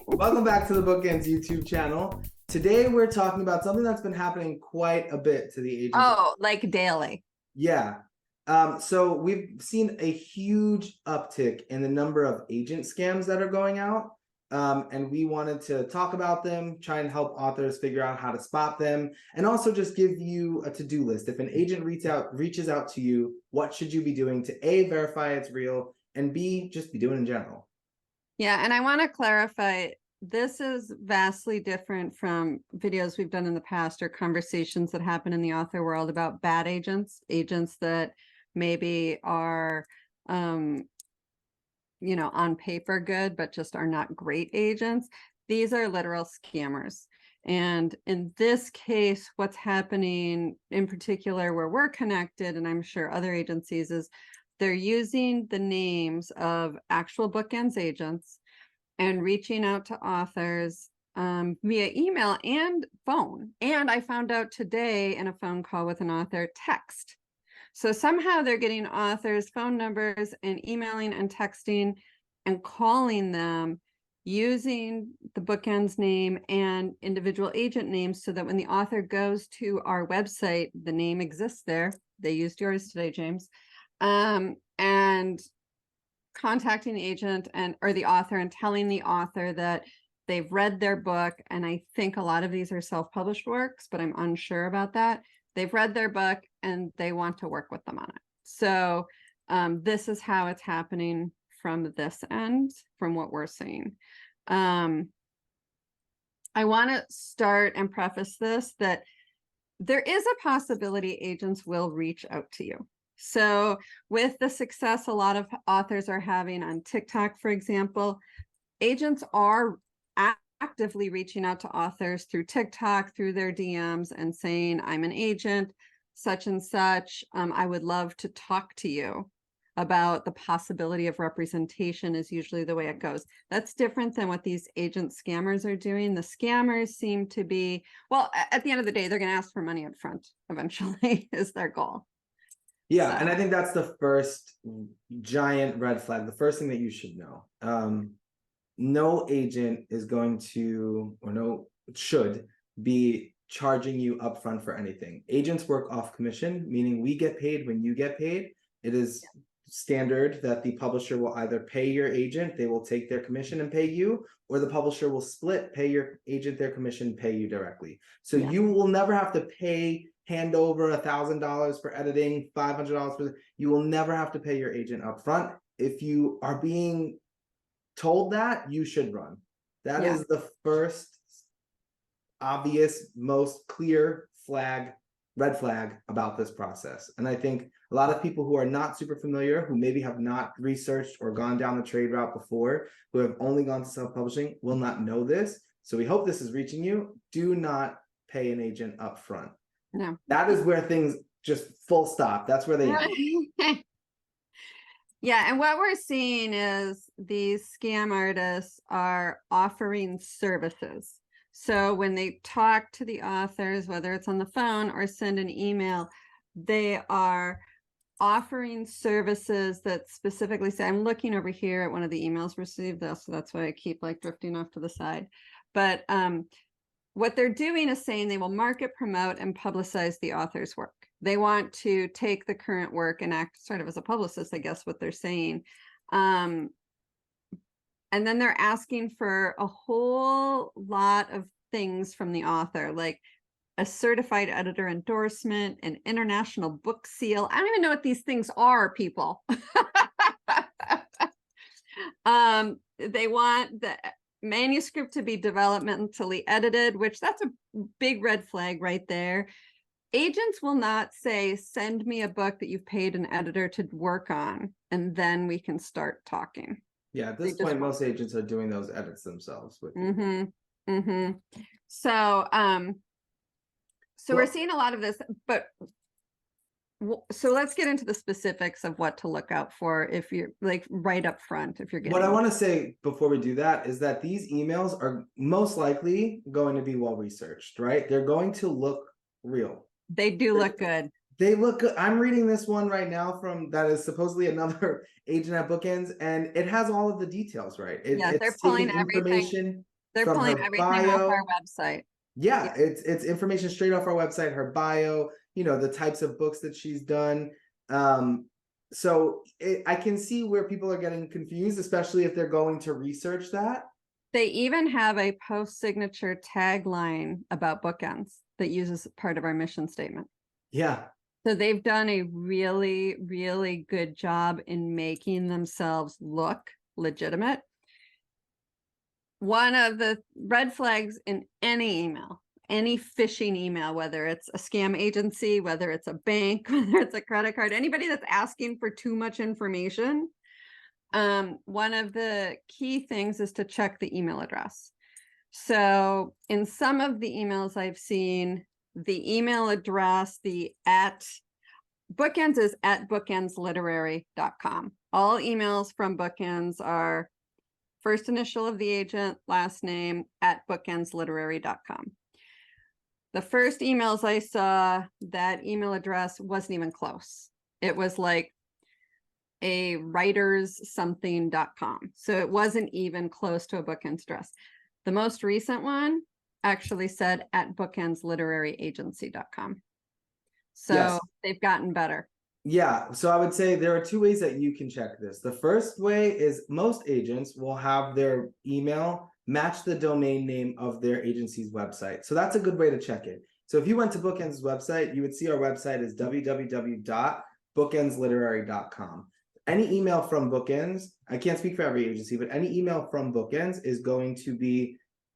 Welcome back to the BookEnds YouTube channel. Today we're talking about something that's been happening quite a bit to the agents. Oh, like daily. Yeah. So we've seen a huge uptick in the number of agent scams that are going out. And we wanted to talk about them, try and help authors figure out how to spot them, and also just give you a to-do list. If an agent reaches out to you, what should you be doing to A, verify it's real, and B, just be doing in general? Yeah, and I want to clarify, this is vastly different from videos we've done in the past or conversations that happen in the author world about bad agents, agents that maybe are, on paper good, but just are not great agents. These are literal scammers. And in this case, what's happening in particular where we're connected, and I'm sure other agencies, is they're using the names of actual BookEnds agents and reaching out to authors via email and phone. And I found out today in a phone call with an author, text. So somehow they're getting authors' phone numbers and emailing and texting and calling them using the BookEnds name and individual agent names so that when the author goes to our website, the name exists there. They used yours today, James. And contacting the agent or the author and telling the author that they've read their book. And I think a lot of these are self-published works, but I'm unsure about that. They've read their book and they want to work with them on it. So this is how it's happening from this end, from what we're seeing. I want to start and preface this that there is a possibility agents will reach out to you. So with the success a lot of authors are having on TikTok, for example, agents are actively reaching out to authors through TikTok, through their DMs, and saying, I'm an agent, such and such. I would love to talk to you about the possibility of representation is usually the way it goes. That's different than what these agent scammers are doing. The scammers seem to be, well, at the end of the day, they're going to ask for money up front eventually is their goal. Yeah, and I think that's the first giant red flag, the first thing that you should know. No agent is going to, should be charging you upfront for anything. Agents work off commission, meaning we get paid when you get paid. It is standard that the publisher will either pay your agent, they will take their commission and pay you, or the publisher will split, pay your agent their commission, pay you directly. So you will never have to hand over $1,000 for editing, $500 for, you will never have to pay your agent upfront. If you are being told that, you should run. That is the first obvious, most clear red flag about this process. And I think a lot of people who are not super familiar, who maybe have not researched or gone down the trade route before, who have only gone to self-publishing, will not know this. So we hope this is reaching you. Do not pay an agent upfront. No. That is where things just full stop. That's where they end. Yeah, and what we're seeing is these scam artists are offering services. So when they talk to the authors, whether it's on the phone or send an email, they are offering services that specifically say, I'm looking over here at one of the emails received, so that's why I keep like drifting off to the side. But what they're doing is saying they will market, promote, and publicize the author's work. They want to take the current work and act sort of as a publicist, I guess, what they're saying. And then they're asking for a whole lot of things from the author, like a certified editor endorsement, an international book seal. I don't even know what these things are, people. They want the manuscript to be developmentally edited, which that's a big red flag right there. Agents will not say, send me a book that you've paid an editor to work on, and then we can start talking. Yeah, at this point, most agents are doing those edits themselves. So, we're seeing a lot of this, but so let's get into the specifics of what to look out for if you're like right up front. If you're getting what I want to say before we do that is that these emails are most likely going to be well researched, right? They're going to look real. They do look good. They look good. I'm reading this one right now from that is supposedly another agent at BookEnds, and it has all of the details, right? Yeah, they're It's pulling taking everything. information They're from pulling her everything off our bio. website. Yeah, Yeah, it's information straight off our website, her bio, the types of books that she's done. So I can see where people are getting confused, especially if they're going to research that. they even have a post-signature tagline about bookends that uses part of our mission statement. Yeah. So they've done a really, really good job in making themselves look legitimate. One of the red flags in any email, any phishing email, whether it's a scam agency, whether it's a bank, whether it's a credit card, anybody that's asking for too much information, one of the key things is to check the email address. So in some of the emails I've seen, the email address, the at BookEnds is at bookendsliterary.com. All emails from BookEnds are first initial of the agent, last name at bookendsliterary.com. The first emails I saw, that email address wasn't even close. It was like a writerssomething.com. So it wasn't even close to a BookEnds address. The most recent one actually said at bookendsliteraryagency.com. So Yes. they've gotten better. Yeah, so I would say there are two ways that you can check this. The first way is most agents will have their email match the domain name of their agency's website. So that's a good way to check it. So if you went to BookEnds' website, you would see our website is www.bookendsliterary.com. Any email from BookEnds, I can't speak for every agency, but any email from BookEnds is going to be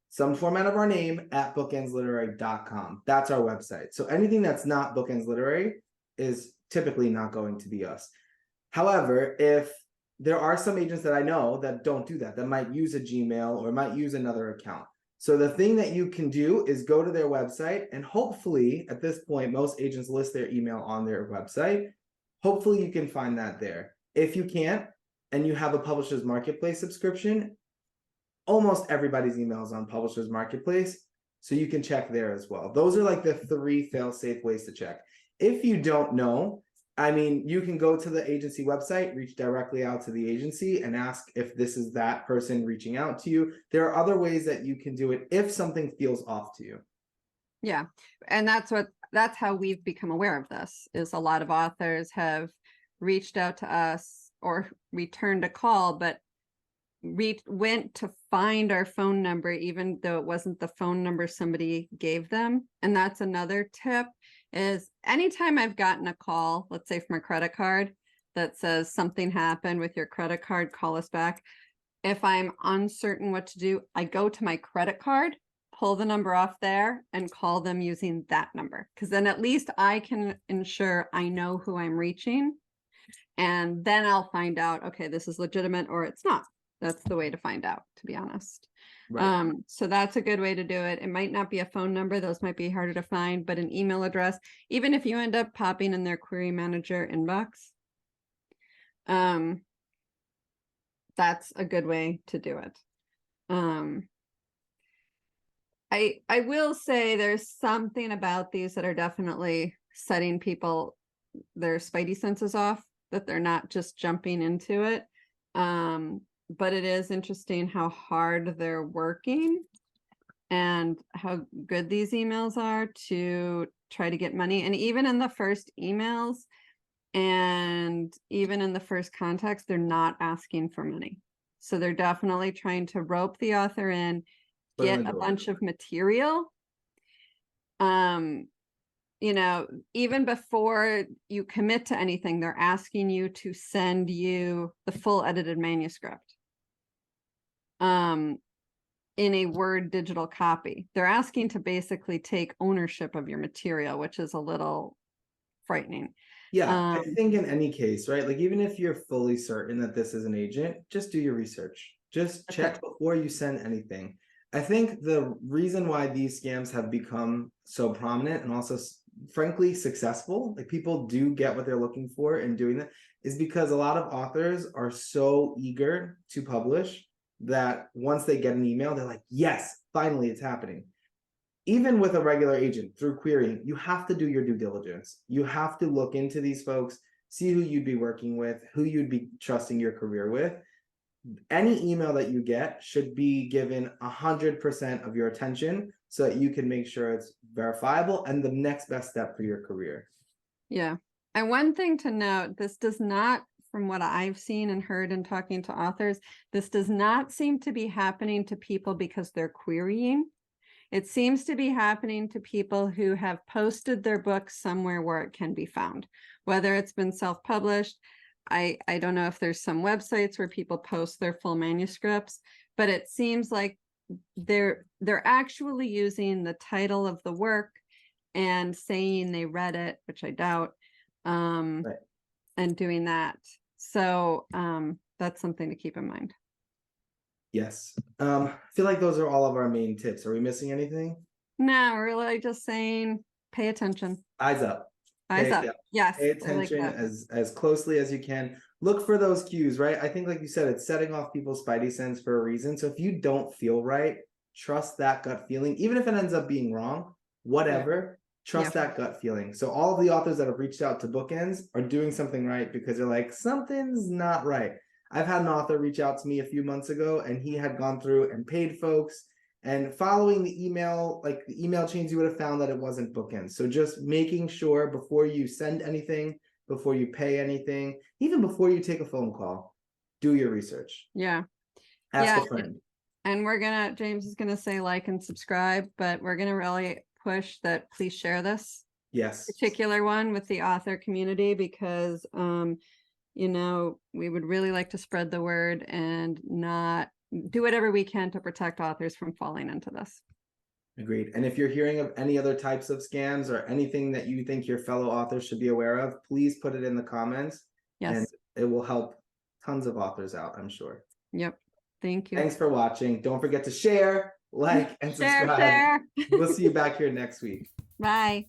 some format of our name at bookendsliterary.com. That's our website. So anything that's not BookEnds Literary is typically not going to be us. However, if there are some agents that I know that don't do that, that might use a Gmail or might use another account. So the thing that you can do is go to their website, and hopefully at this point, most agents list their email on their website. Hopefully you can find that there. If you can't, and you have a Publishers Marketplace subscription, almost everybody's email is on Publishers Marketplace. So you can check there as well. Those are like the 3 fail-safe ways to check. If you don't know, I mean, you can go to the agency website, reach directly out to the agency and ask if this is that person reaching out to you. There are other ways that you can do it if something feels off to you. Yeah. And that's how we've become aware of this, is a lot of authors have reached out to us or returned a call, but went to find our phone number, even though it wasn't the phone number somebody gave them. And that's another tip, is anytime I've gotten a call, let's say from a credit card, that says something happened with your credit card, call us back. If I'm uncertain what to do, I go to my credit card, pull the number off there and call them using that number. Because then at least I can ensure I know who I'm reaching. And then I'll find out, okay, this is legitimate or it's not. That's the way to find out, to be honest. Right. So that's a good way to do it. It might not be a phone number, those might be harder to find, but an email address, even if you end up popping in their query manager inbox, that's a good way to do it. I will say there's something about these that are definitely setting people, their spidey senses off, that they're not just jumping into it. But it is interesting how hard they're working and how good these emails are to try to get money. And even in the first emails and even in the first contacts, they're not asking for money. So they're definitely trying to rope the author in, get a bunch of material. Even before you commit to anything, they're asking you to send you the full edited manuscript in a Word digital copy. They're asking to basically take ownership of your material, which is a little frightening. Yeah, I think in any case, right? Like even if you're fully certain that this is an agent, just do your research. Just check before you send anything. I think the reason why these scams have become so prominent and also frankly successful, like people do get what they're looking for in doing that, is because a lot of authors are so eager to publish that once they get an email, they're like, yes, finally it's happening. even with a regular agent through querying, you have to do your due diligence. You have to look into these folks, see who you'd be working with, who you'd be trusting your career with. Any email that you get should be given 100% of your attention so that you can make sure it's verifiable and the next best step for your career. Yeah. And one thing to note, this does not, from what I've seen and heard in talking to authors, this does not seem to be happening to people because they're querying. It seems to be happening to people who have posted their book somewhere where it can be found, whether it's been self-published. I don't know if there's some websites where people post their full manuscripts, but it seems like they're actually using the title of the work and saying they read it, which I doubt, Right. and doing that. So that's something to keep in mind. Yes. I feel like those are all of our main tips. Are we missing anything? No, really just saying, pay attention. Eyes up. Eyes up. Yeah. Yes. Pay I like attention that. as closely as you can. Look for those cues, right? I think, like you said, it's setting off people's spidey sense for a reason. So if you don't feel right, trust that gut feeling, even if it ends up being wrong, whatever, trust that gut feeling. So all of the authors that have reached out to BookEnds are doing something right because they're like, something's not right. I've had an author reach out to me a few months ago and he had gone through and paid folks, and following the email, like the email chains, you would have found that it wasn't BookEnds. So just making sure before you send anything, before you pay anything, even before you take a phone call, do your research. Yeah. Ask a friend. And James is gonna say like and subscribe, but we're gonna really push that please share this particular one with the author community, because you know, we would really like to spread the word and not do whatever we can to protect authors from falling into this. Agreed. And if you're hearing of any other types of scams or anything that you think your fellow authors should be aware of, please put it in the comments. Yes. And it will help tons of authors out, I'm sure. Yep. Thank you. Thanks for watching. Don't forget to share, like, and subscribe. Share. We'll see you back here next week. Bye.